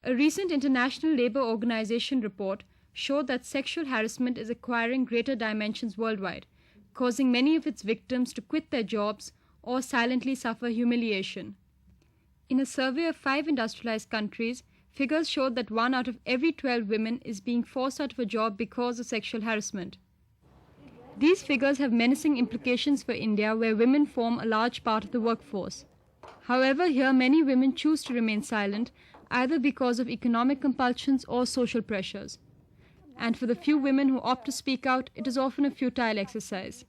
A recent International Labour Organization report showed that sexual harassment is acquiring greater dimensions worldwide, causing many of its victims to quit their jobs or silently suffer humiliation. In a survey of 5 industrialized countries, figures showed that 1 out of every 12 women is being forced out of a job because of sexual harassment. These figures have menacing implications for India, where women form a large part of the workforce. However, here many women choose to remain silent, either because of economic compulsions or social pressures. And for the few women who opt to speak out, it is often a futile exercise.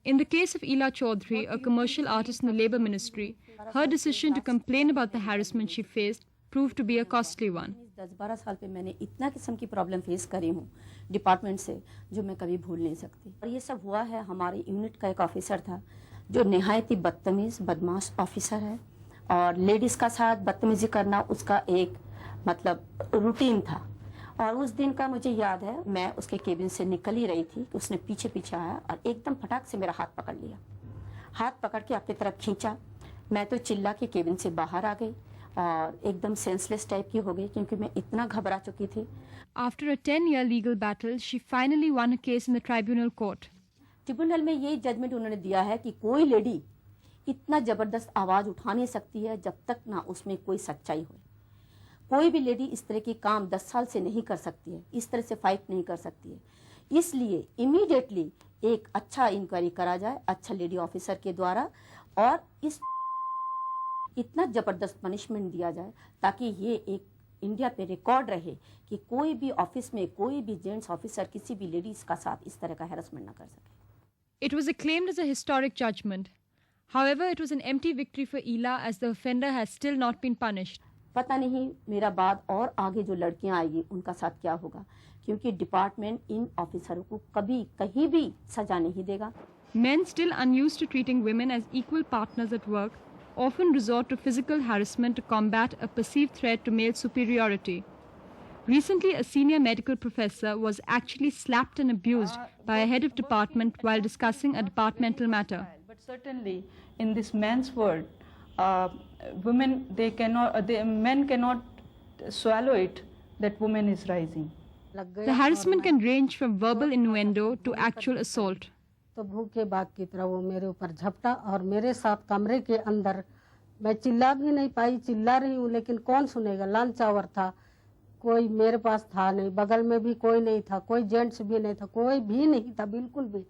In the case of Ila Chaudhary, a commercial artist in the Labour Ministry, her decision to complain about the harassment she faced proved to be a costly one. 10-12 साल पे मैंने इतना किस्म की problem face करी हूँ department से जो मैं कभी भूल नहीं सकती। और ये सब हुआ है, हमारे यूनिट का एक ऑफिसर था जो निहायत ही बदतमीज बदमाश ऑफिसर है, और लेडीज़ का साथ बदतमीजी करना उसका एक मतलब रूटीन था। और उस दिन का मुझे याद है, मैं उसके केबिन से निकल ही रही थी, उसने पीछे पीछे आया और एकदम फटाक से मेरा हाथ पकड़ लिया, हाथ पकड़ के अपनी तरफ खींचा। मैं तो चिल्ला के केबिन से बाहर आ गई और एकदम सेंसलेस टाइप की हो गई क्योंकि मैं इतना घबरा चुकी थी। After a 10-year legal battle, she finally won a case in the tribunal court. Tribunal में ये जजमेंट उन्होंने दिया है कि कोई लेडी इतना जबरदस्त आवाज उठा नहीं सकती है जब तक ना उसमें कोई सच्चाई हो। कोई भी लेडी इस तरह के काम 10 साल से नहीं कर सकती है, इस तरह से फाइट नहीं कर सकती है। इसलिए इमीडिएटली एक अच्छा इंक्वायरी करा जाए अच्छा लेडी ऑफिसर के द्वारा, और इस इतना जबरदस्त पनिशमेंट दिया जाए ताकि ये एक इंडिया पे रिकॉर्ड रहे कि कोई भी ऑफिस में कोई भी जेंट्स ऑफिसर किसी भी लेडीज का साथ इस तरह का हैरेसमेंट ना कर सके। It was acclaimed as a historic judgment. However, it was an empty victory for Ila as the offender has still not been punished. पता नहीं मेरा बाद और आगे जो लड़कियां आएगी उनका साथ क्या होगा, क्योंकि डिपार्टमेंट इन ऑफिसरों को कभी कहीं भी सजा नहीं देगा। Men still unused to treating women as equal partners at work often resort to physical harassment to combat a perceived threat to male superiority. Recently, a senior medical professor was actually slapped and abused by a head of department while discussing a departmental matter. But certainly, in this man's world, men cannot swallow it that woman is rising. The harassment can range from verbal innuendo to actual assault. तो भूखे बाघ की तरह वो मेरे ऊपर झपटा और मेरे साथ कमरे के अंदर, मैं चिल्ला भी नहीं पाई, चिल्ला रही हूँ लेकिन कौन सुनेगा। लंच आवर था, कोई मेरे पास था नहीं, बगल में भी कोई नहीं था, कोई जेंट्स भी नहीं था, कोई भी नहीं था बिल्कुल भी।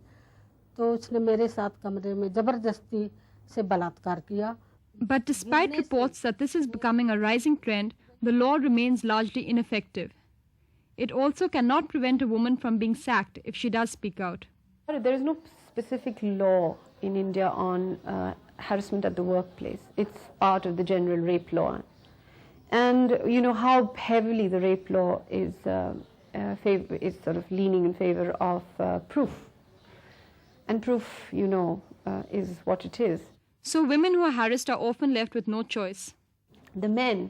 तो उसने मेरे साथ कमरे में जबरदस्ती से बलात्कार किया। But despite reports that this is becoming a rising trend, the law remains largely ineffective. It also cannot prevent a woman from being sacked if she does speak out. There is no specific law in India on harassment at the workplace. It's part of the general rape law. And you know how heavily the rape law is sort of leaning in favor of proof. And proof, is what it is. So women who are harassed are often left with no choice. The men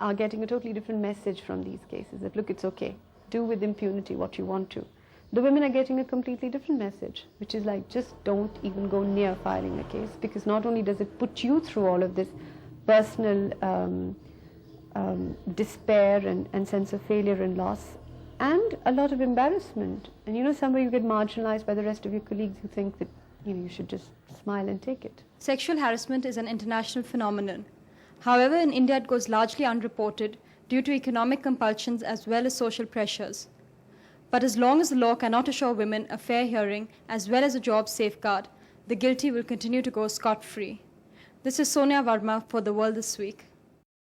are getting a totally different message from these cases, that look, it's okay, do with impunity what you want to. The women are getting a completely different message, which is like, just don't even go near filing a case, because not only does it put you through all of this personal despair and sense of failure and loss, and a lot of embarrassment. And somewhere you get marginalized by the rest of your colleagues who think that you should just smile and take it. Sexual harassment is an international phenomenon. However, in India it goes largely unreported due to economic compulsions as well as social pressures. But as long as the law cannot assure women a fair hearing as well as a job safeguard, the guilty will continue to go scot-free. This is Sonia Varma for The World This Week.